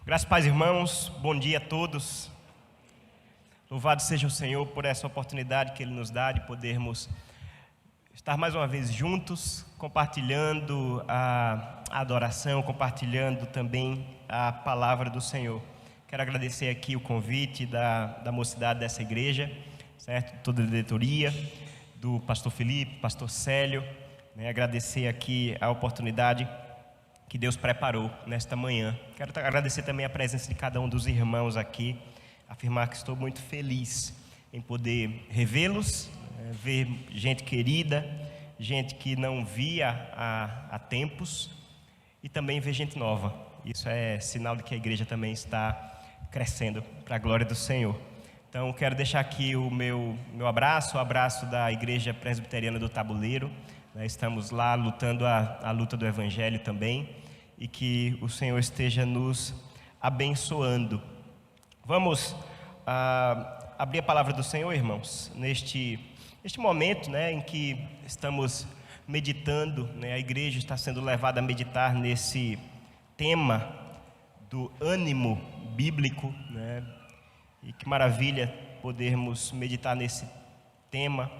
Graças, paz, irmãos, bom dia a todos. Louvado seja o Senhor por essa oportunidade que Ele nos dá de podermos estar mais uma vez juntos, compartilhando a adoração, compartilhando também a palavra do Senhor. Quero agradecer aqui o convite da mocidade dessa igreja, certo? Toda a diretoria, do pastor Felipe, pastor Célio, agradecer aqui a oportunidade que Deus preparou nesta manhã. Quero agradecer também a presença de cada um dos irmãos aqui, afirmar que estou muito feliz em poder revê-los, ver gente querida, gente que não via há tempos, e também ver gente nova. Isso é sinal de que a igreja também está crescendo para a glória do Senhor. Então, quero deixar aqui o meu abraço, o abraço da Igreja Presbiteriana do Tabuleiro. Estamos lá lutando a luta do Evangelho também, e que o Senhor esteja nos abençoando. Vamos abrir a palavra do Senhor, irmãos, neste momento, em que estamos meditando, a igreja está sendo levada a meditar nesse tema do ânimo bíblico, e que maravilha podermos meditar nesse tema,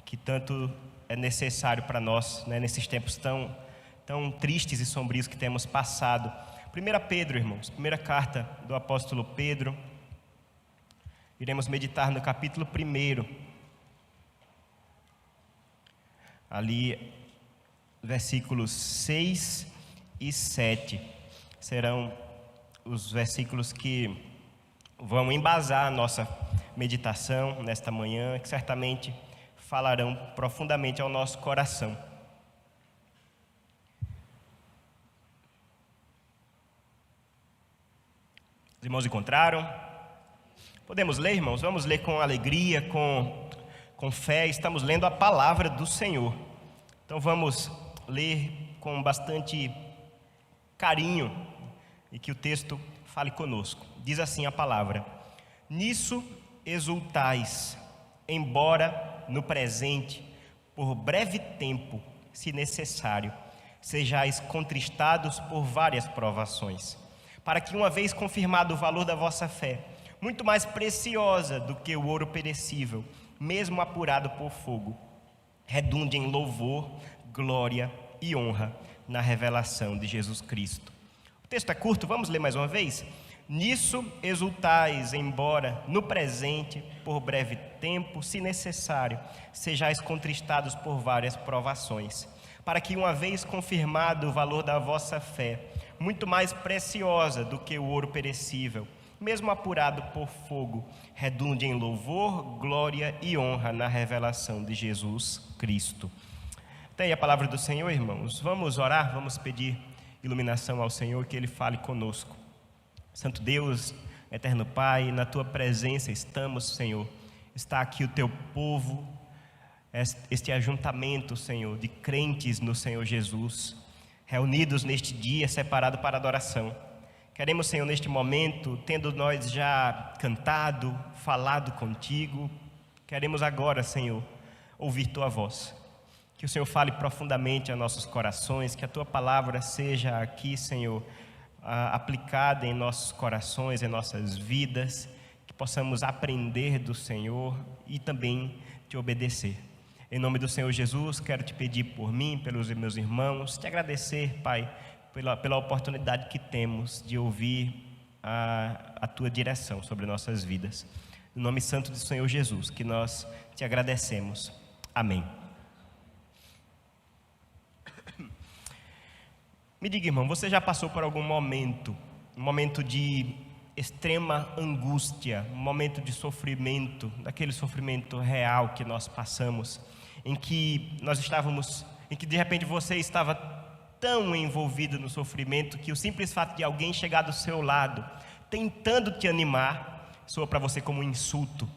que tanto é necessário para nós, nesses tempos tão tristes e sombrios que temos passado. 1 Pedro, irmãos, primeira carta do apóstolo Pedro. Iremos meditar no capítulo 1, ali versículos 6 e 7. Serão os versículos que vão embasar a nossa meditação nesta manhã, que certamente falarão profundamente ao nosso coração. Os irmãos encontraram? Podemos ler, irmãos? Vamos ler com alegria, com fé. Estamos lendo a palavra do Senhor. Então vamos ler com bastante carinho e que o texto fale conosco. Diz assim a palavra: nisso exultais, embora no presente, por breve tempo, se necessário, sejais contristados por várias provações, para que, uma vez confirmado o valor da vossa fé, muito mais preciosa do que o ouro perecível, mesmo apurado por fogo, redunde em louvor, glória e honra na revelação de Jesus Cristo. O texto é curto, vamos ler mais uma vez? Nisso exultais, embora no presente, por breve tempo, se necessário, sejais contristados por várias provações, para que, uma vez confirmado o valor da vossa fé, muito mais preciosa do que o ouro perecível, mesmo apurado por fogo, redunde em louvor, glória e honra na revelação de Jesus Cristo. Até aí a palavra do Senhor, irmãos. Vamos orar, vamos pedir iluminação ao Senhor, que Ele fale conosco. Santo Deus, eterno Pai, na Tua presença estamos, Senhor. Está aqui o Teu povo, este ajuntamento, Senhor, de crentes no Senhor Jesus, reunidos neste dia separado para adoração. Queremos, Senhor, neste momento, tendo nós já cantado, falado contigo, queremos agora, Senhor, ouvir Tua voz. Que o Senhor fale profundamente a nossos corações, que a Tua palavra seja aqui, Senhor, aplicada em nossos corações, em nossas vidas, que possamos aprender do Senhor e também Te obedecer. Em nome do Senhor Jesus, quero Te pedir por mim, pelos meus irmãos, Te agradecer, Pai, pela oportunidade que temos de ouvir a Tua direção sobre nossas vidas. No nome santo do Senhor Jesus, que nós Te agradecemos. Amém. Me diga, irmão, você já passou por algum momento, um momento de extrema angústia, um momento de sofrimento, daquele sofrimento real que nós passamos, em que de repente você estava tão envolvido no sofrimento que o simples fato de alguém chegar do seu lado, tentando te animar, soa para você como um insulto.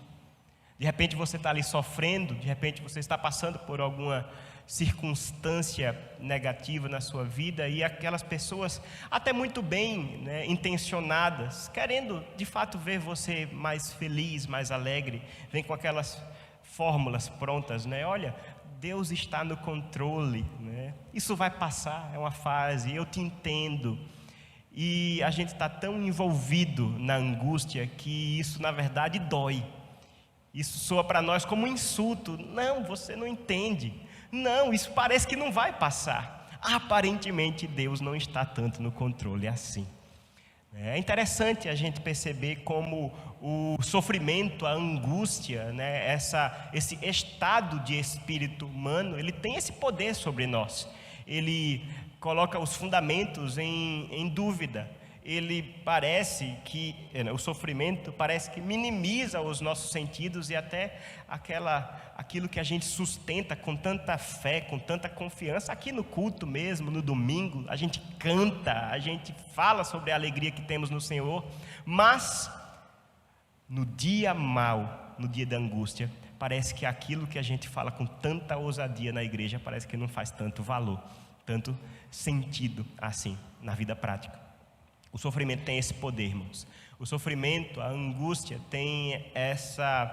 De repente você está ali sofrendo, de repente você está passando por alguma circunstância negativa na sua vida, e aquelas pessoas, até muito bem intencionadas, querendo de fato ver você mais feliz, mais alegre, vem com aquelas fórmulas prontas, olha, Deus está no controle, isso vai passar, é uma fase, eu te entendo. e a gente está tão envolvido na angústia que isso na verdade dói. Isso soa para nós como um insulto. Não, você não entende. Não, isso parece que não vai passar. Aparentemente Deus não está tanto no controle assim. É interessante a gente perceber como o sofrimento, a angústia, né, esse estado de espírito humano, ele tem esse poder sobre nós. Ele coloca os fundamentos em dúvida. Ele parece que, o sofrimento parece que minimiza os nossos sentidos e até aquilo que a gente sustenta com tanta fé, com tanta confiança. Aqui no culto mesmo, no domingo, a gente canta, a gente fala sobre a alegria que temos no Senhor, mas no dia mau, no dia da angústia, parece que aquilo que a gente fala com tanta ousadia na igreja, parece que não faz tanto valor, tanto sentido assim na vida prática. O sofrimento tem esse poder, irmãos. O sofrimento, a angústia tem essa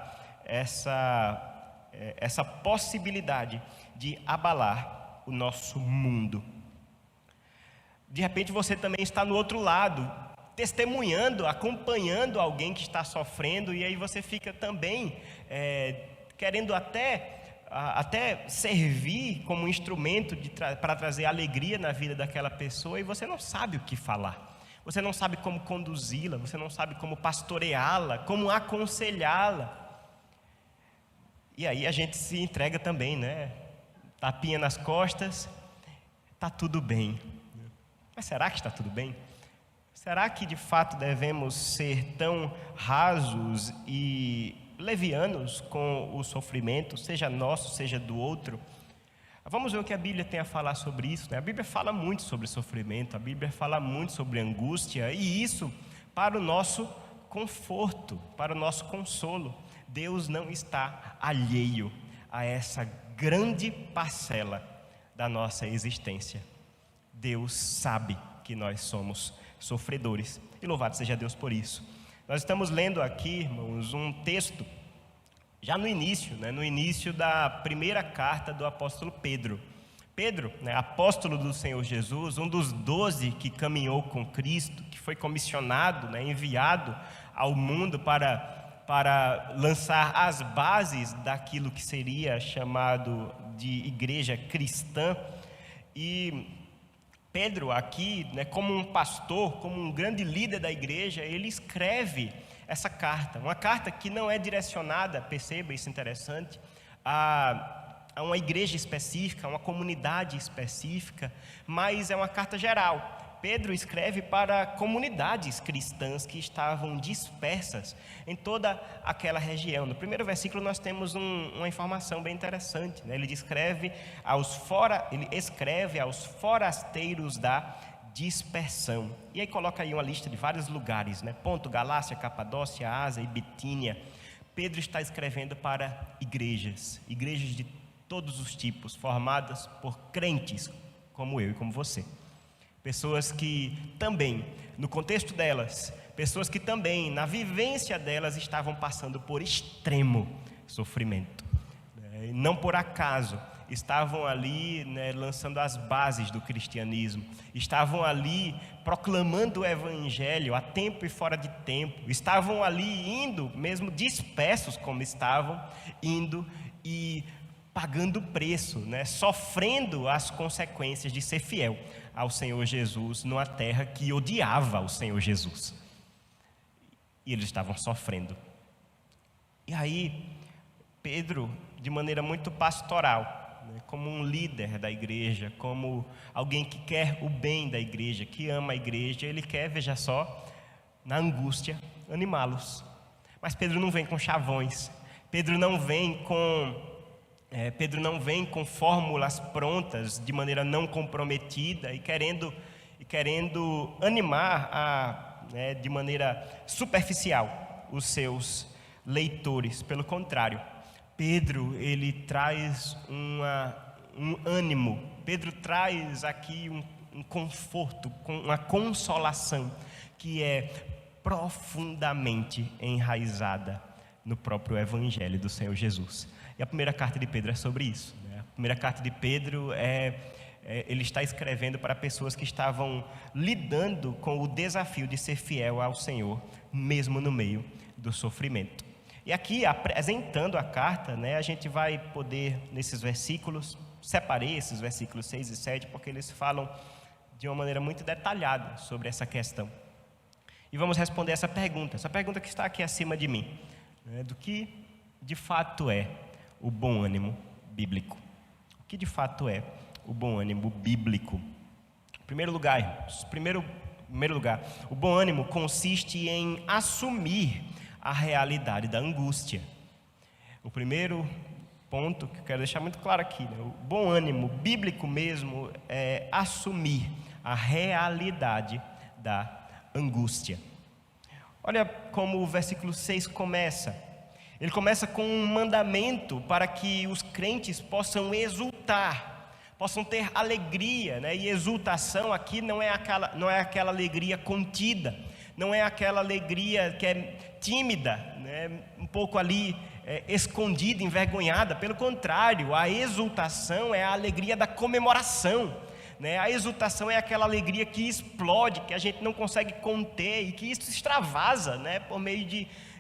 possibilidade de abalar o nosso mundo. De repente você também está no outro lado, testemunhando, acompanhando alguém que está sofrendo, e aí você fica também querendo até servir como instrumento para trazer alegria na vida daquela pessoa, e você não sabe o que falar. Você não sabe como conduzi-la, você não sabe como pastoreá-la, como aconselhá-la. E aí a gente se entrega também, né? Tapinha nas costas, está tudo bem. Mas será que está tudo bem? Será que de fato devemos ser tão rasos e levianos com o sofrimento, seja nosso, seja do outro? Vamos ver o que a Bíblia tem a falar sobre isso, né? A Bíblia fala muito sobre sofrimento, a Bíblia fala muito sobre angústia, e isso para o nosso conforto, para o nosso consolo. Deus não está alheio a essa grande parcela da nossa existência. Deus sabe que nós somos sofredores, e louvado seja Deus por isso. Nós estamos lendo aqui, irmãos, um texto já no início, né, no início da primeira carta do apóstolo Pedro. Pedro, né, apóstolo do Senhor Jesus, um dos 12 que caminhou com Cristo, que foi comissionado, né, enviado ao mundo para lançar as bases daquilo que seria chamado de igreja cristã. E Pedro aqui, né, como um pastor, como um grande líder da igreja, ele escreve essa carta, uma carta que não é direcionada, perceba isso interessante, a uma igreja específica, a uma comunidade específica, mas é uma carta geral. Pedro escreve para comunidades cristãs que estavam dispersas em toda aquela região. No primeiro versículo nós temos uma informação bem interessante, né? Ele escreve aos forasteiros da dispersão. E aí coloca aí uma lista de vários lugares, né? Ponto, Galácia, Capadócia, Ásia e Bitínia. Pedro está escrevendo para igrejas de todos os tipos, formadas por crentes como eu e como você. Pessoas que também, no contexto delas, pessoas que também, na vivência delas, estavam passando por extremo sofrimento. Não por acaso, estavam ali, né, lançando as bases do cristianismo, estavam ali proclamando o evangelho a tempo e fora de tempo, estavam ali indo, mesmo dispersos como estavam, indo e pagando o preço, né, sofrendo as consequências de ser fiel ao Senhor Jesus numa terra que odiava o Senhor Jesus. E eles estavam sofrendo. E aí, Pedro, de maneira muito pastoral, como um líder da igreja, como alguém que quer o bem da igreja, que ama a igreja, ele quer, veja só, na angústia, animá-los. Mas Pedro não vem com chavões, Pedro não vem com fórmulas prontas, de maneira não comprometida, e querendo animar de maneira superficial os seus leitores. Pelo contrário, Pedro, ele traz um ânimo, Pedro traz aqui um conforto, uma consolação que é profundamente enraizada no próprio Evangelho do Senhor Jesus. E a primeira carta de Pedro é sobre isso, né? A primeira carta de Pedro é ele está escrevendo para pessoas que estavam lidando com o desafio de ser fiel ao Senhor, mesmo no meio do sofrimento. E aqui, apresentando a carta, a gente vai poder, nesses versículos, separei esses versículos 6 e 7, porque eles falam de uma maneira muito detalhada sobre essa questão. E vamos responder essa pergunta que está aqui acima de mim, do que de fato é o bom ânimo bíblico. O que de fato é o bom ânimo bíblico? Em primeiro lugar, o bom ânimo consiste em assumir a realidade da angústia. O primeiro ponto que eu quero deixar muito claro aqui, o bom ânimo bíblico mesmo é assumir a realidade da angústia. Olha como o versículo 6 começa. Ele começa com um mandamento para que os crentes possam exultar, possam ter alegria, E exultação aqui não é aquela alegria contida, não é aquela alegria que é tímida, um pouco ali escondida, envergonhada. Pelo contrário, a exultação é a alegria da comemoração. A exultação é aquela alegria que explode, que a gente não consegue conter e que isso extravasa, por meio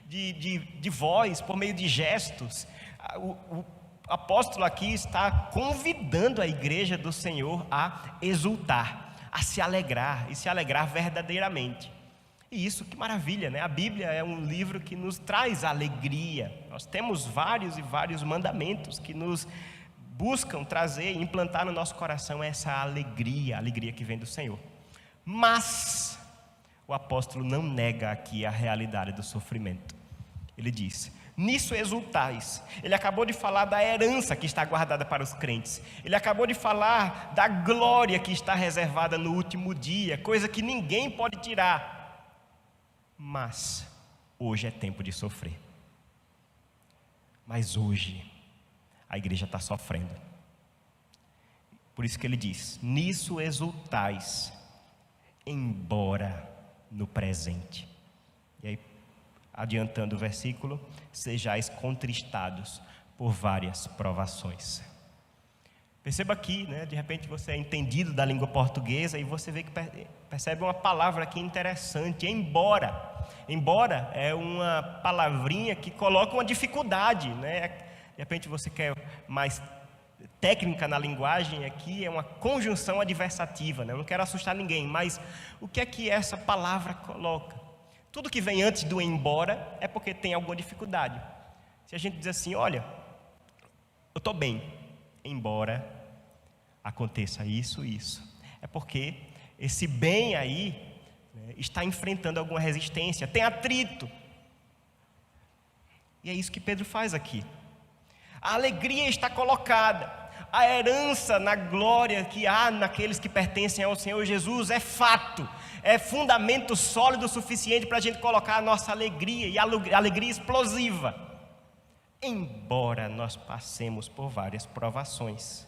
de voz, por meio de gestos. O apóstolo aqui está convidando a igreja do Senhor a exultar, a se alegrar e se alegrar verdadeiramente. E isso, que maravilha, A Bíblia é um livro que nos traz alegria. Nós temos vários e vários mandamentos que nos buscam trazer e implantar no nosso coração essa alegria, a alegria que vem do Senhor. Mas o apóstolo não nega aqui a realidade do sofrimento. Ele diz: nisso exultais. Ele acabou de falar da herança que está guardada para os crentes. Ele acabou de falar da glória que está reservada no último dia, coisa que ninguém pode tirar. Mas hoje é tempo de sofrer. Mas hoje a igreja está sofrendo. Por isso que ele diz: nisso exultais, embora no presente. E aí, adiantando o versículo, sejais contristados por várias provações. Perceba aqui, de repente você é entendido da língua portuguesa e você vê que percebe uma palavra aqui interessante, embora. Embora é uma palavrinha que coloca uma dificuldade, De repente você quer mais técnica na linguagem, aqui é uma conjunção adversativa, Eu não quero assustar ninguém, mas o que é que essa palavra coloca? Tudo que vem antes do embora é porque tem alguma dificuldade. Se a gente diz assim: olha, eu estou bem, embora aconteça isso, é porque esse bem aí está enfrentando alguma resistência, tem atrito. E é isso que Pedro faz aqui. A alegria está colocada, a herança na glória que há naqueles que pertencem ao Senhor Jesus é fato, é fundamento sólido o suficiente para a gente colocar a nossa alegria, e a alegria explosiva, embora nós passemos por várias provações.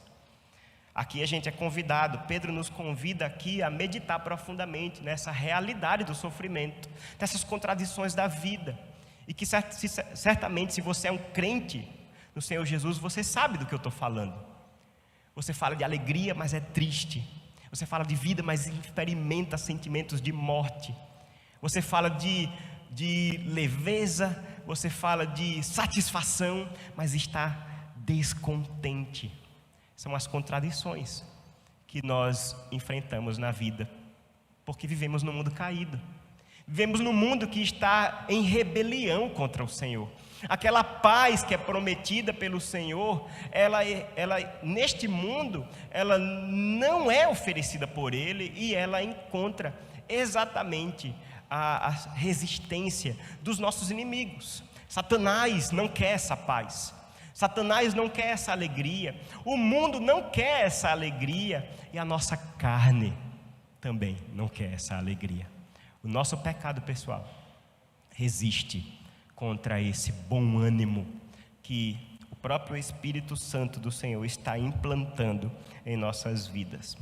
Aqui a gente é convidado, Pedro nos convida aqui a meditar profundamente nessa realidade do sofrimento, dessas contradições da vida, e que certamente, se você é um crente no Senhor Jesus, você sabe do que eu estou falando. Você fala de alegria, mas é triste. Você fala de vida, mas experimenta sentimentos de morte. Você fala de leveza, você fala de satisfação, mas está descontente. São as contradições que nós enfrentamos na vida, porque vivemos num mundo caído. Vivemos num mundo que está em rebelião contra o Senhor. Aquela paz que é prometida pelo Senhor, ela neste mundo, ela não é oferecida por Ele, e ela encontra exatamente a resistência dos nossos inimigos. Satanás não quer essa paz, Satanás não quer essa alegria, o mundo não quer essa alegria, e a nossa carne também não quer essa alegria. O nosso pecado pessoal resiste contra esse bom ânimo que o próprio Espírito Santo do Senhor está implantando em nossas vidas.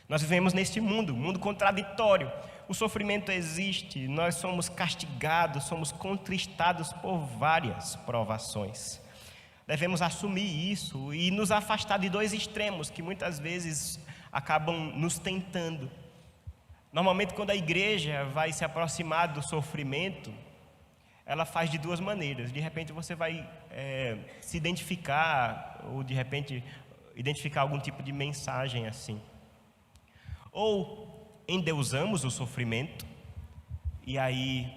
Nós vivemos neste mundo contraditório. O sofrimento existe, nós somos castigados, somos contristados por várias provações. Devemos assumir isso e nos afastar de dois extremos que muitas vezes acabam nos tentando. Normalmente, quando a igreja vai se aproximar do sofrimento, ela faz de duas maneiras. De repente você vai se identificar, ou de repente identificar algum tipo de mensagem assim. Ou endeusamos o sofrimento, e aí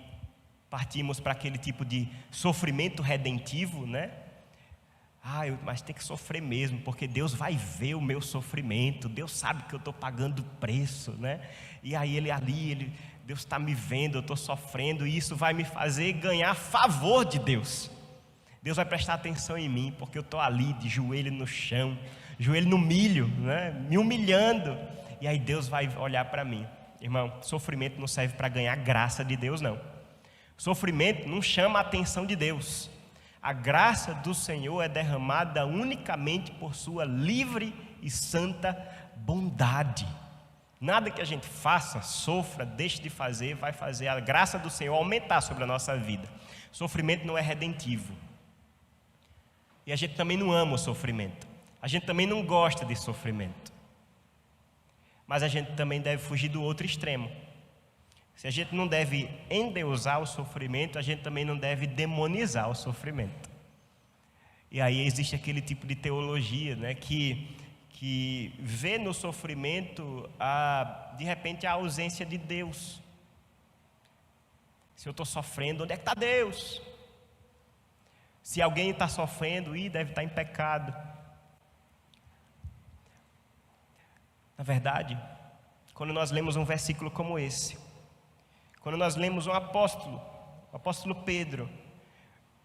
partimos para aquele tipo de sofrimento redentivo, né? Mas tem que sofrer mesmo, porque Deus vai ver o meu sofrimento, Deus sabe que eu estou pagando preço, né? E aí Deus está me vendo, eu estou sofrendo, e isso vai me fazer ganhar favor de Deus. Deus vai prestar atenção em mim, porque eu estou ali de joelho no chão, joelho no milho, né? Me humilhando, e aí Deus vai olhar para mim. Irmão, sofrimento não serve para ganhar graça de Deus, não. Sofrimento não chama a atenção de Deus. A graça do Senhor é derramada unicamente por sua livre e santa bondade. Nada que a gente faça, sofra, deixe de fazer, vai fazer a graça do Senhor aumentar sobre a nossa vida. Sofrimento não é redentivo. E a gente também não ama o sofrimento. A gente também não gosta de sofrimento. Mas a gente também deve fugir do outro extremo. Se a gente não deve endeusar o sofrimento, a gente também não deve demonizar o sofrimento. E aí existe aquele tipo de teologia, né, que vê no sofrimento, de repente, a ausência de Deus. Se eu estou sofrendo, onde é que está Deus? Se alguém está sofrendo, deve estar em pecado. Na verdade, quando nós lemos um versículo como esse, quando nós lemos o apóstolo Pedro,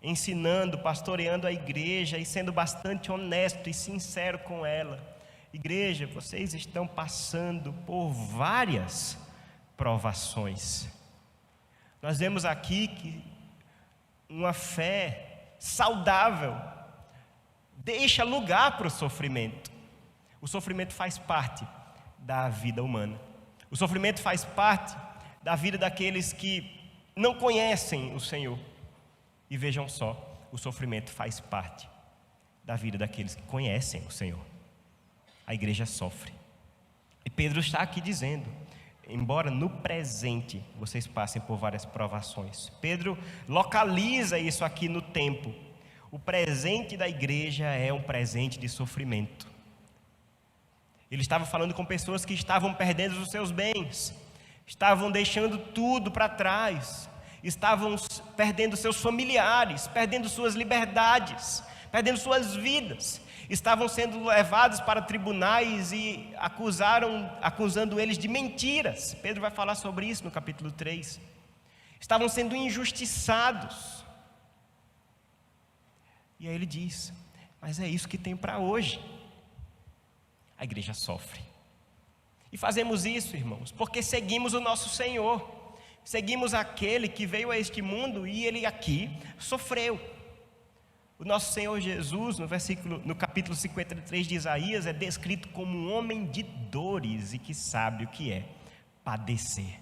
ensinando, pastoreando a igreja e sendo bastante honesto e sincero com ela: igreja, vocês estão passando por várias provações. Nós vemos aqui que uma fé saudável deixa lugar para o sofrimento. O sofrimento faz parte da vida humana. O sofrimento faz parte da vida daqueles que não conhecem o Senhor. E vejam só, o sofrimento faz parte da vida daqueles que conhecem o Senhor. A igreja sofre. E Pedro está aqui dizendo: embora no presente vocês passem por várias provações. Pedro localiza isso aqui no tempo. O presente da igreja é um presente de sofrimento. Ele estava falando com pessoas que estavam perdendo os seus bens, estavam deixando tudo para trás, estavam perdendo seus familiares, perdendo suas liberdades, perdendo suas vidas, estavam sendo levados para tribunais e acusando eles de mentiras. Pedro vai falar sobre isso no capítulo 3. Estavam sendo injustiçados. E aí ele diz: mas é isso que tem para hoje. A igreja sofre. E fazemos isso, irmãos, porque seguimos o nosso Senhor. Seguimos aquele que veio a este mundo e ele aqui sofreu. O nosso Senhor Jesus, no capítulo 53 de Isaías, é descrito como um homem de dores e que sabe o que é padecer.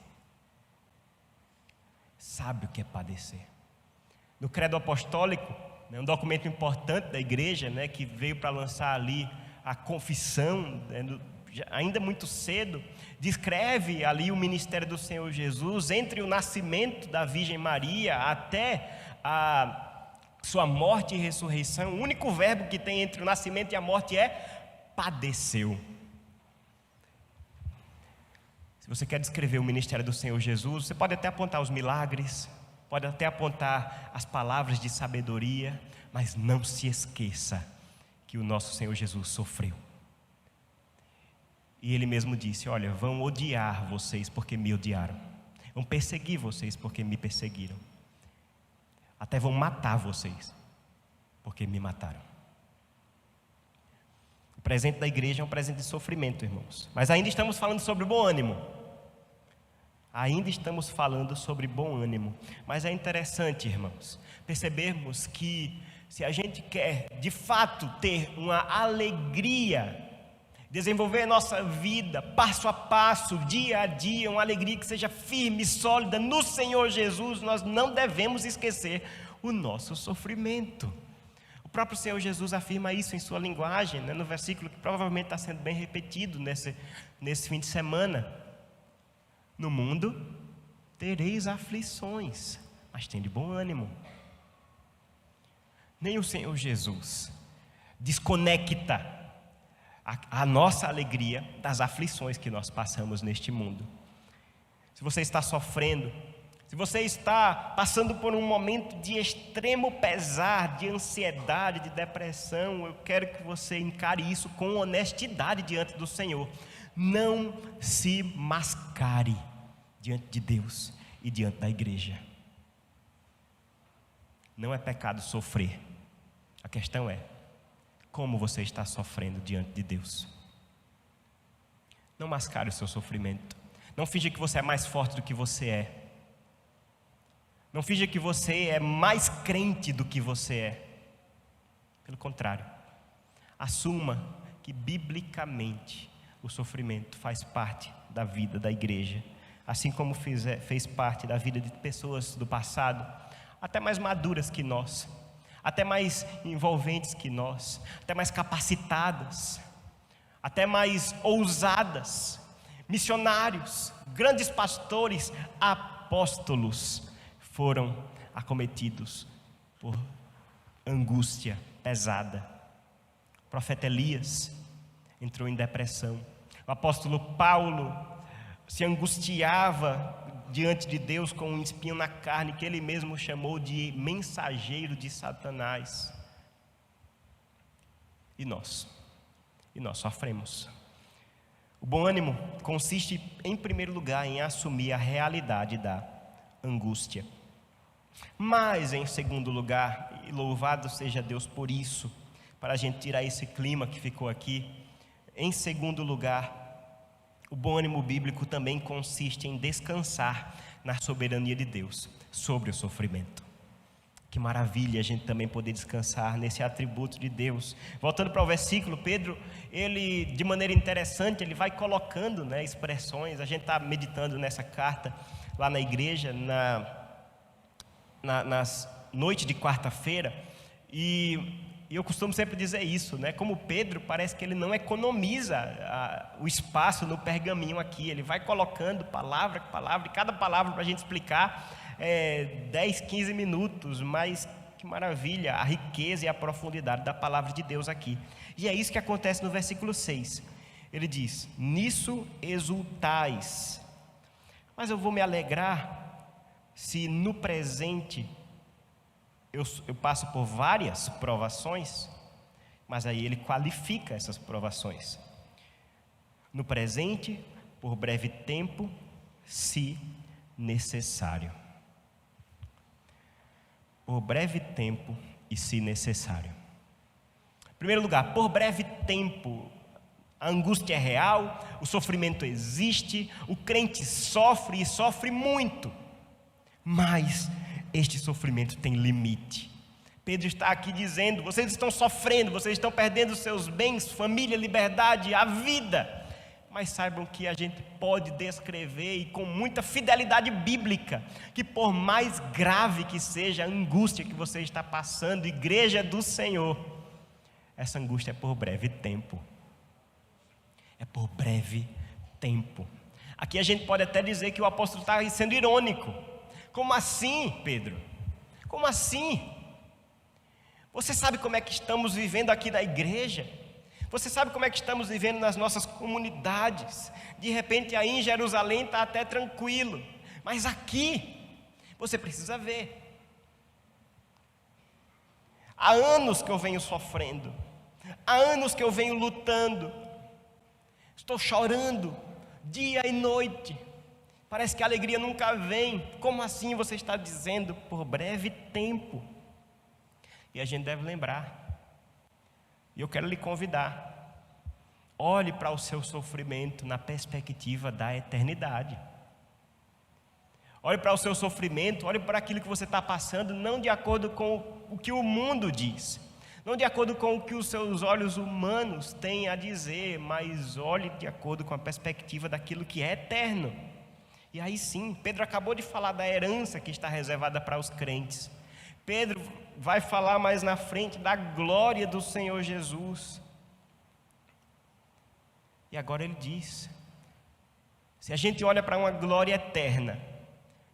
Sabe o que é padecer. No Credo Apostólico, um documento importante da igreja, que veio para lançar ali a confissão, ainda muito cedo, descreve ali o ministério do Senhor Jesus, entre o nascimento da Virgem Maria até a sua morte e ressurreição. O único verbo que tem entre o nascimento e a morte é padeceu. Se você quer descrever o ministério do Senhor Jesus, você pode até apontar os milagres, pode até apontar as palavras de sabedoria, mas não se esqueça que o nosso Senhor Jesus sofreu. E Ele mesmo disse: olha, vão odiar vocês porque me odiaram, vão perseguir vocês porque me perseguiram, até vão matar vocês porque me mataram. O presente da igreja é um presente de sofrimento, irmãos, mas ainda estamos falando sobre bom ânimo. Mas é interessante, irmãos, percebermos que se a gente quer de fato ter uma alegria, desenvolver a nossa vida passo a passo, dia a dia, uma alegria que seja firme e sólida no Senhor Jesus, nós não devemos esquecer o nosso sofrimento. O próprio Senhor Jesus afirma isso em sua linguagem, né, no versículo que provavelmente está sendo bem repetido nesse fim de semana. No mundo tereis aflições, mas tende bom ânimo. Nem o Senhor Jesus desconecta a nossa alegria das aflições que nós passamos neste mundo. Se você está sofrendo, se você está passando por um momento de extremo pesar, de ansiedade, de depressão, eu quero que você encare isso com honestidade diante do Senhor. Não se mascare diante de Deus e diante da igreja. Não é pecado sofrer. A questão é como você está sofrendo diante de Deus. Não mascare o seu sofrimento. Não finja que você é mais forte do que você é. Não finja que você é mais crente do que você é. Pelo contrário, assuma que biblicamente o sofrimento faz parte da vida da igreja, assim como fez parte da vida de pessoas do passado, até mais maduras que nós, até mais envolventes que nós, até mais capacitadas, até mais ousadas, missionários, grandes pastores, apóstolos, foram acometidos por angústia pesada. O profeta Elias entrou em depressão. O apóstolo Paulo se angustiava diante de Deus com um espinho na carne que ele mesmo chamou de mensageiro de Satanás. E nós sofremos. O bom ânimo consiste, em primeiro lugar, em assumir a realidade da angústia. Mas, em segundo lugar, e louvado seja Deus por isso, para a gente tirar esse clima que ficou aqui, em segundo lugar, o bom ânimo bíblico também consiste em descansar na soberania de Deus sobre o sofrimento. Que maravilha a gente também poder descansar nesse atributo de Deus. Voltando para o versículo, Pedro, ele de maneira interessante, ele vai colocando, né, expressões. A gente está meditando nessa carta lá na igreja, nas noites de quarta-feira, e eu costumo sempre dizer isso, né? Como Pedro, parece que ele não economiza o espaço no pergaminho aqui, ele vai colocando palavra por palavra, e cada palavra para a gente explicar 10, 15 minutos, mas que maravilha, a riqueza e a profundidade da palavra de Deus aqui. E é isso que acontece no versículo 6, ele diz: nisso exultais. Mas eu vou me alegrar se no presente eu passo por várias provações. Mas aí ele qualifica essas provações. No presente, por breve tempo, se necessário. Por breve tempo e se necessário. Em primeiro lugar, por breve tempo. A angústia é real, o sofrimento existe, o crente sofre e sofre muito. Mas este sofrimento tem limite. Pedro está aqui dizendo: vocês estão sofrendo, vocês estão perdendo seus bens, família, liberdade, a vida. Mas saibam que a gente pode descrever, e com muita fidelidade bíblica, que por mais grave que seja a angústia que você está passando, igreja do Senhor, essa angústia é por breve tempo. É por breve tempo. Aqui a gente pode até dizer que o apóstolo está sendo irônico. Como assim, Pedro? Como assim? Você sabe como é que estamos vivendo aqui na igreja? Você sabe como é que estamos vivendo nas nossas comunidades? De repente aí em Jerusalém está até tranquilo, mas aqui você precisa ver. Há anos que eu venho sofrendo, há anos que eu venho lutando, estou chorando dia e noite. Parece que a alegria nunca vem. Como assim você está dizendo? Por breve tempo. E a gente deve lembrar. E eu quero lhe convidar. Olhe para o seu sofrimento na perspectiva da eternidade. Olhe para o seu sofrimento, olhe para aquilo que você está passando, não de acordo com o que o mundo diz, não de acordo com o que os seus olhos humanos têm a dizer, mas olhe de acordo com a perspectiva daquilo que é eterno. E aí sim, Pedro acabou de falar da herança que está reservada para os crentes. Pedro vai falar mais na frente da glória do Senhor Jesus. E agora ele diz: se a gente olha para uma glória eterna,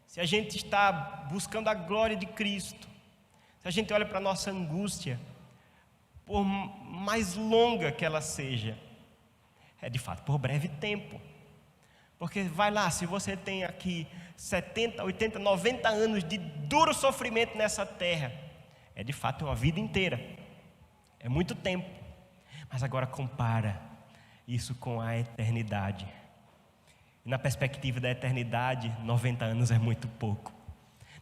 se a gente está buscando a glória de Cristo, se a gente olha para a nossa angústia, por mais longa que ela seja, é de fato por breve tempo. Porque vai lá, se você tem aqui 70, 80, 90 anos de duro sofrimento nessa terra, é de fato uma vida inteira, é muito tempo. Mas agora compara isso com a eternidade. E na perspectiva da eternidade, 90 anos é muito pouco.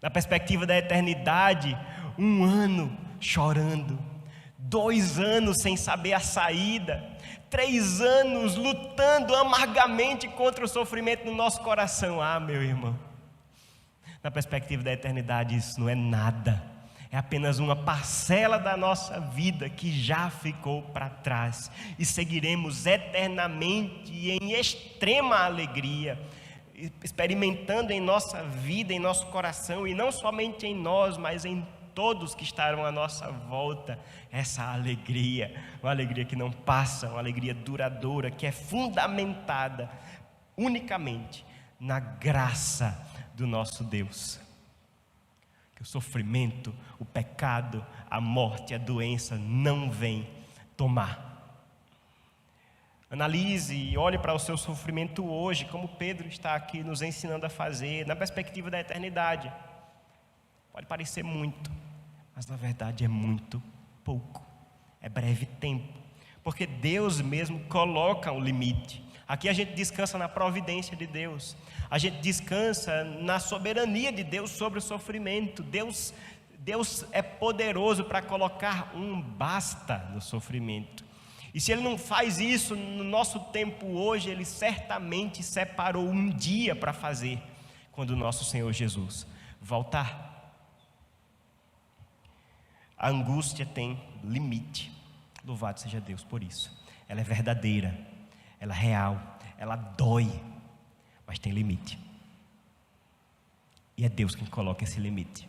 Na perspectiva da eternidade, 1 ano chorando, 2 anos sem saber a saída, 3 anos lutando amargamente contra o sofrimento no nosso coração. Ah, meu irmão, na perspectiva da eternidade isso não é nada. É apenas uma parcela da nossa vida que já ficou para trás. E seguiremos eternamente e em extrema alegria, experimentando em nossa vida, em nosso coração, e não somente em nós, mas em todos que estarão à nossa volta, essa alegria, uma alegria que não passa, uma alegria duradoura, que é fundamentada unicamente na graça do nosso Deus. Que o sofrimento, o pecado, a morte, a doença não vem tomar. Analise e olhe para o seu sofrimento hoje, como Pedro está aqui nos ensinando a fazer, na perspectiva da eternidade. Pode parecer muito, mas na verdade é muito pouco, é breve tempo, porque Deus mesmo coloca um limite. Aqui a gente descansa na providência de Deus, a gente descansa na soberania de Deus sobre o sofrimento. Deus é poderoso para colocar um basta no sofrimento, e se Ele não faz isso no nosso tempo hoje, Ele certamente separou um dia para fazer, quando o nosso Senhor Jesus voltar. A angústia tem limite, louvado seja Deus por isso. Ela é verdadeira, ela é real, ela dói, mas tem limite. E é Deus quem coloca esse limite.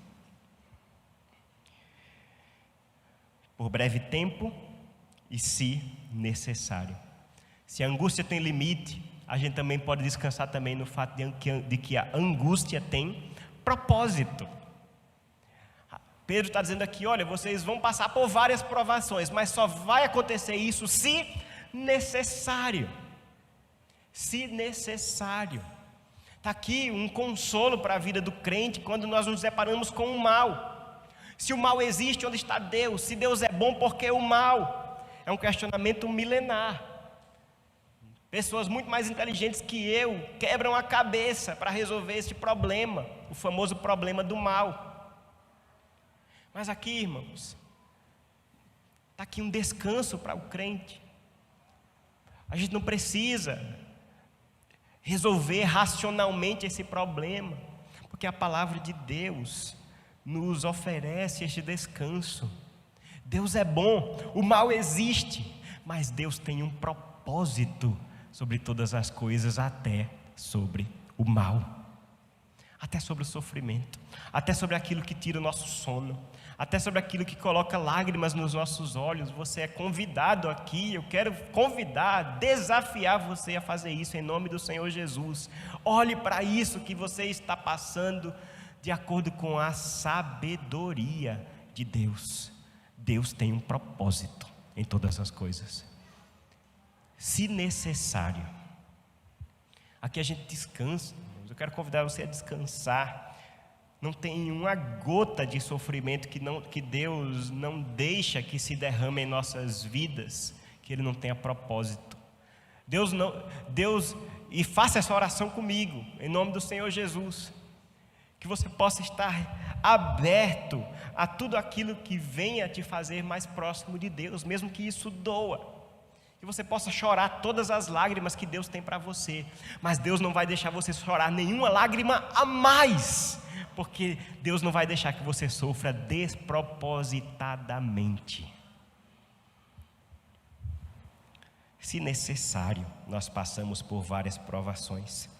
Por breve tempo e se necessário. Se a angústia tem limite, a gente também pode descansar também no fato de que a angústia tem propósito. Pedro está dizendo aqui, olha, vocês vão passar por várias provações, mas só vai acontecer isso se necessário. Se necessário. Está aqui um consolo para a vida do crente quando nós nos deparamos com o mal. Se o mal existe, onde está Deus? Se Deus é bom, por que o mal? É um questionamento milenar. Pessoas muito mais inteligentes que eu quebram a cabeça para resolver este problema, o famoso problema do mal. Mas aqui, irmãos, está aqui um descanso para o crente. A gente não precisa resolver racionalmente esse problema, porque a palavra de Deus nos oferece este descanso. Deus é bom, o mal existe, mas Deus tem um propósito sobre todas as coisas, até sobre o mal, até sobre o sofrimento, até sobre aquilo que tira o nosso sono, até sobre aquilo que coloca lágrimas nos nossos olhos. Você é convidado aqui, eu quero convidar, desafiar você a fazer isso em nome do Senhor Jesus. Olhe para isso que você está passando de acordo com a sabedoria de Deus. Deus tem um propósito em todas as coisas. Se necessário, aqui a gente descansa. Eu quero convidar você a descansar. Não tem uma gota de sofrimento que Deus não deixa que se derrame em nossas vidas, que Ele não tenha propósito. E faça essa oração comigo, em nome do Senhor Jesus, que você possa estar aberto a tudo aquilo que venha te fazer mais próximo de Deus, mesmo que isso doa. Que você possa chorar todas as lágrimas que Deus tem para você, mas Deus não vai deixar você chorar nenhuma lágrima a mais, porque Deus não vai deixar que você sofra despropositadamente. Se necessário, nós passamos por várias provações.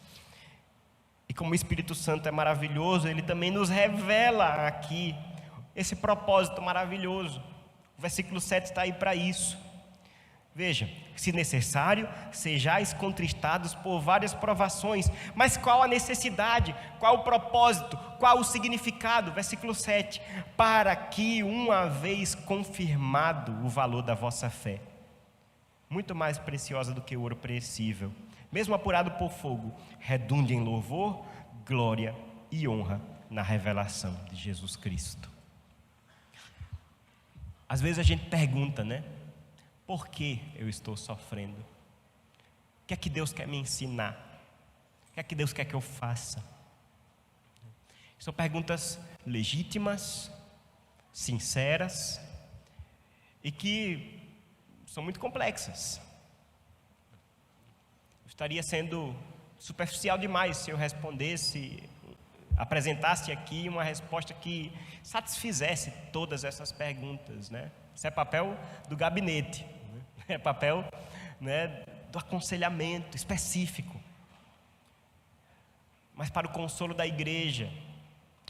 E como o Espírito Santo é maravilhoso, ele também nos revela aqui esse propósito maravilhoso. O versículo 7 está aí para isso. Veja, se necessário, sejais contristados por várias provações. Mas qual a necessidade? Qual o propósito? Qual o significado? Versículo 7. Para que, uma vez confirmado o valor da vossa fé, muito mais preciosa do que o ouro perecível, mesmo apurado por fogo, redunde em louvor, glória e honra na revelação de Jesus Cristo. Às vezes a gente pergunta, né? Por que eu estou sofrendo? O que é que Deus quer me ensinar? O que é que Deus quer que eu faça? São perguntas legítimas, sinceras e que são muito complexas. Eu estaria sendo superficial demais se eu apresentasse aqui uma resposta que satisfizesse todas essas perguntas, né? Isso é papel do gabinete, né? É papel, né, do aconselhamento específico. Mas para o consolo da igreja,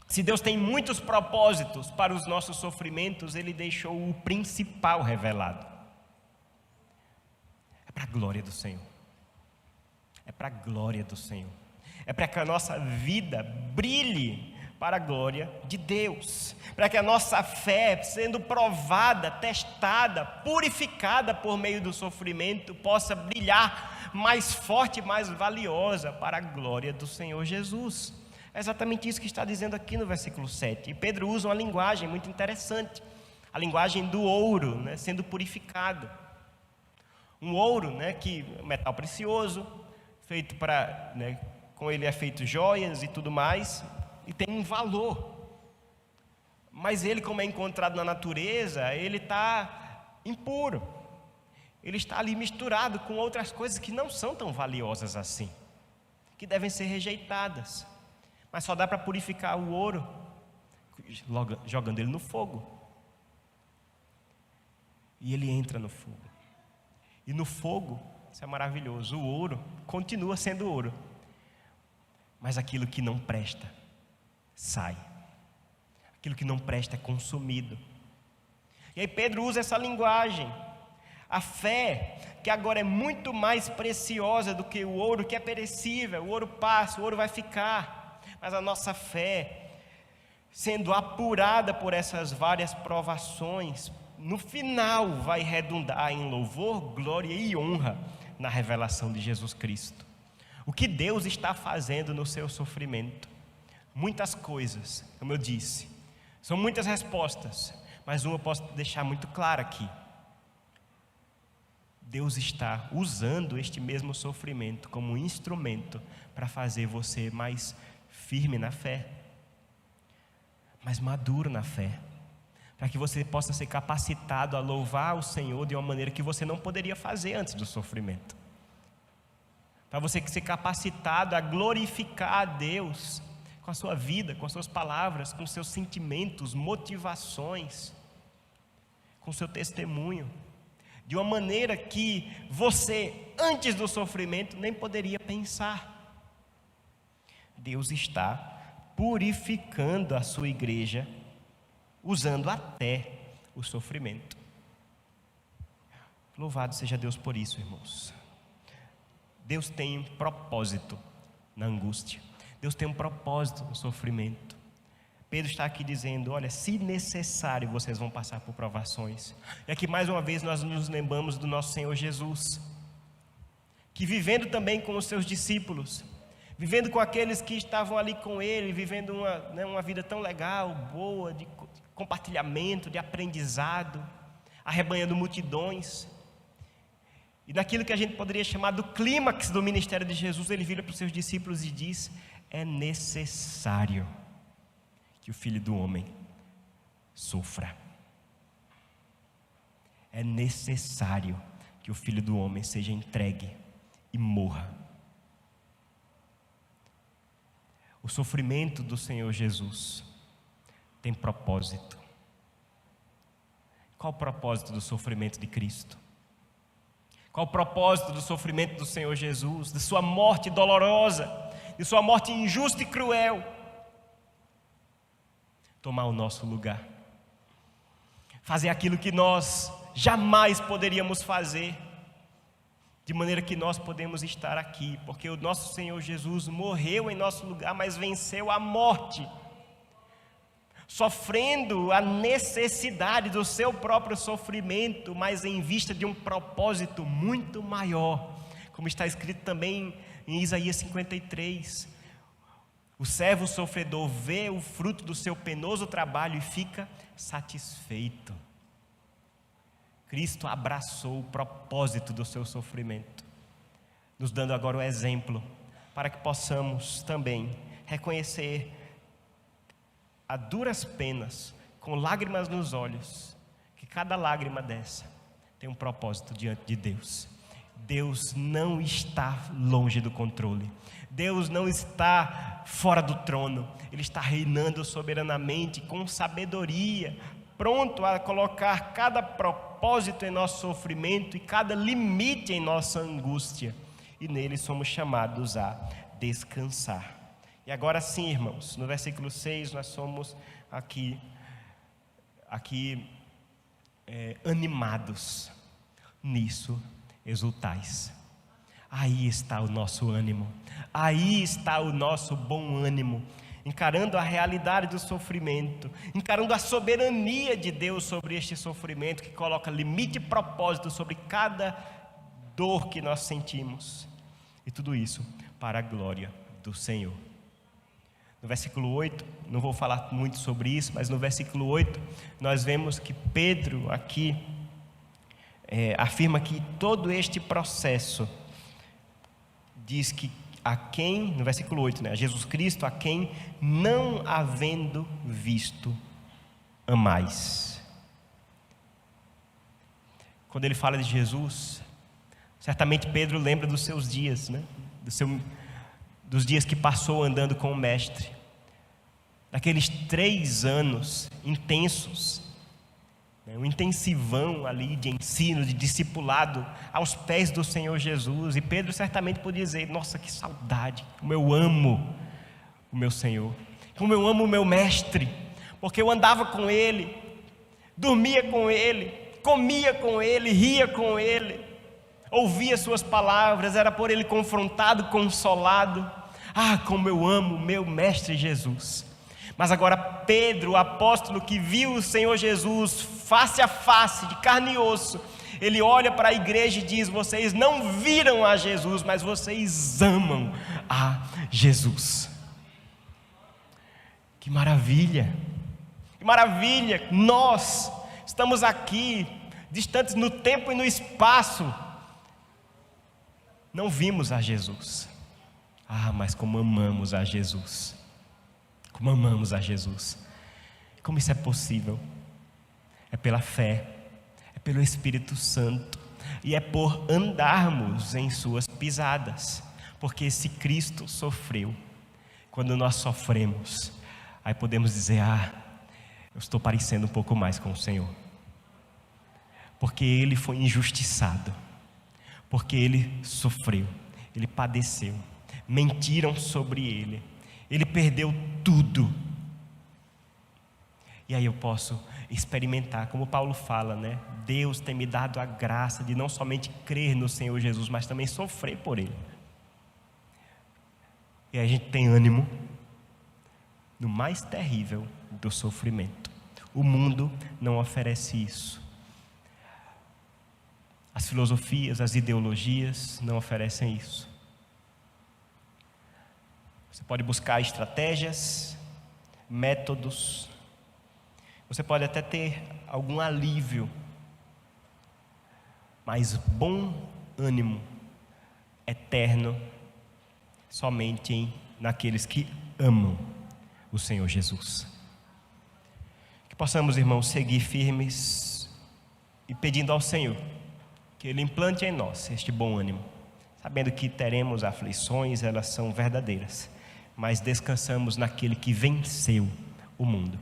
se Deus tem muitos propósitos para os nossos sofrimentos, Ele deixou o principal revelado. É para a glória do Senhor. É para a glória do Senhor. É para que a nossa vida brilhe para a glória de Deus, para que a nossa fé, sendo provada, testada, purificada por meio do sofrimento, possa brilhar mais forte e mais valiosa para a glória do Senhor Jesus. É exatamente isso que está dizendo aqui no versículo 7. E Pedro usa uma linguagem muito interessante, a linguagem do ouro, né, sendo purificado. Um ouro, né, que é um metal precioso, feito para, né, com ele é feito joias e tudo mais, e tem um valor. Mas ele, como é encontrado na natureza, ele está impuro. Ele está ali misturado com outras coisas que não são tão valiosas assim, que devem ser rejeitadas. Mas só dá para purificar o ouro jogando ele no fogo. E ele entra no fogo. E no fogo, isso é maravilhoso, o ouro continua sendo ouro. Mas aquilo que não presta sai. Aquilo que não presta é consumido. E aí Pedro usa essa linguagem. A fé, que agora é muito mais preciosa do que o ouro, que é perecível. O ouro passa, o ouro vai ficar. Mas a nossa fé, sendo apurada por essas várias provações, no final vai redundar em louvor, glória e honra na revelação de Jesus Cristo. O que Deus está fazendo no seu sofrimento? Muitas coisas, como eu disse, são muitas respostas, mas uma eu posso deixar muito clara aqui. Deus está usando este mesmo sofrimento como um instrumento para fazer você mais firme na fé, mais maduro na fé, para que você possa ser capacitado a louvar o Senhor de uma maneira que você não poderia fazer antes do sofrimento, para você ser capacitado a glorificar a Deus com a sua vida, com as suas palavras, com os seus sentimentos, motivações, com o seu testemunho, de uma maneira que você, antes do sofrimento, nem poderia pensar. Deus está purificando a sua igreja, usando até o sofrimento. Louvado seja Deus por isso, irmãos. Deus tem um propósito na angústia. Deus tem um propósito no sofrimento. Pedro está aqui dizendo, olha, se necessário vocês vão passar por provações. E aqui mais uma vez nós nos lembramos do nosso Senhor Jesus, que vivendo também com os seus discípulos, vivendo com aqueles que estavam ali com ele, vivendo uma vida tão legal, boa, de compartilhamento, de aprendizado, arrebanhando multidões. E daquilo que a gente poderia chamar do clímax do ministério de Jesus, ele vira para os seus discípulos e diz, é necessário que o Filho do Homem sofra. É necessário que o Filho do Homem seja entregue e morra. O sofrimento do Senhor Jesus tem propósito. Qual o propósito do sofrimento de Cristo? Qual o propósito do sofrimento do Senhor Jesus, de sua morte dolorosa, de sua morte injusta e cruel? Tomar o nosso lugar, fazer aquilo que nós jamais poderíamos fazer, de maneira que nós podemos estar aqui, porque o nosso Senhor Jesus morreu em nosso lugar, mas venceu a morte, sofrendo a necessidade do seu próprio sofrimento, mas em vista de um propósito muito maior, como está escrito também em Isaías 53, o servo sofredor vê o fruto do seu penoso trabalho e fica satisfeito. Cristo abraçou o propósito do seu sofrimento, nos dando agora o exemplo, para que possamos também reconhecer a duras penas, com lágrimas nos olhos, que cada lágrima dessa tem um propósito diante de Deus. Deus não está longe do controle, Deus não está fora do trono, Ele está reinando soberanamente, com sabedoria, pronto a colocar cada propósito em nosso sofrimento e cada limite em nossa angústia, e nele somos chamados a descansar. E agora sim, irmãos, no versículo 6 nós somos aqui animados, nisso exultais. Aí está o nosso ânimo, aí está o nosso bom ânimo, encarando a realidade do sofrimento, encarando a soberania de Deus sobre este sofrimento, que coloca limite e propósito sobre cada dor que nós sentimos, e tudo isso para a glória do Senhor. No versículo 8, não vou falar muito sobre isso, mas no versículo 8, nós vemos que Pedro aqui afirma que todo este processo, diz que a quem, no versículo 8, a Jesus Cristo, a quem não havendo visto, amais. Quando ele fala de Jesus, certamente Pedro lembra dos seus dias, dos dias que passou andando com o Mestre, daqueles 3 anos intensos, um intensivão ali de ensino, de discipulado aos pés do Senhor Jesus. E Pedro certamente podia dizer: nossa, que saudade, como eu amo o meu Senhor, como eu amo o meu Mestre, porque eu andava com Ele, dormia com Ele, comia com Ele, ria com Ele, ouvia suas palavras, era por Ele confrontado, consolado. Ah, como eu amo o meu Mestre Jesus. Mas agora Pedro, o apóstolo que viu o Senhor Jesus face a face, de carne e osso, ele olha para a igreja e diz: vocês não viram a Jesus, mas vocês amam a Jesus. Que maravilha, que maravilha, nós estamos aqui, distantes no tempo e no espaço, não vimos a Jesus. Ah, mas como amamos a Jesus, como amamos a Jesus. Como isso é possível? É pela fé, é pelo Espírito Santo, e é por andarmos em suas pisadas, porque esse Cristo sofreu. Quando nós sofremos, aí podemos dizer: ah, eu estou parecendo um pouco mais com o Senhor, porque Ele foi injustiçado, porque Ele sofreu, Ele padeceu, mentiram sobre Ele, Ele perdeu tudo. E aí eu posso experimentar, como Paulo fala, Deus tem me dado a graça de não somente crer no Senhor Jesus, mas também sofrer por Ele. E aí a gente tem ânimo no mais terrível do sofrimento. O mundo não oferece isso. As filosofias, as ideologias não oferecem isso. Você pode buscar estratégias, métodos, você pode até ter algum alívio, mas bom ânimo eterno somente naqueles que amam o Senhor Jesus. Que possamos, irmãos, seguir firmes e pedindo ao Senhor que Ele implante em nós este bom ânimo, sabendo que teremos aflições, elas são verdadeiras, mas descansamos naquele que venceu o mundo.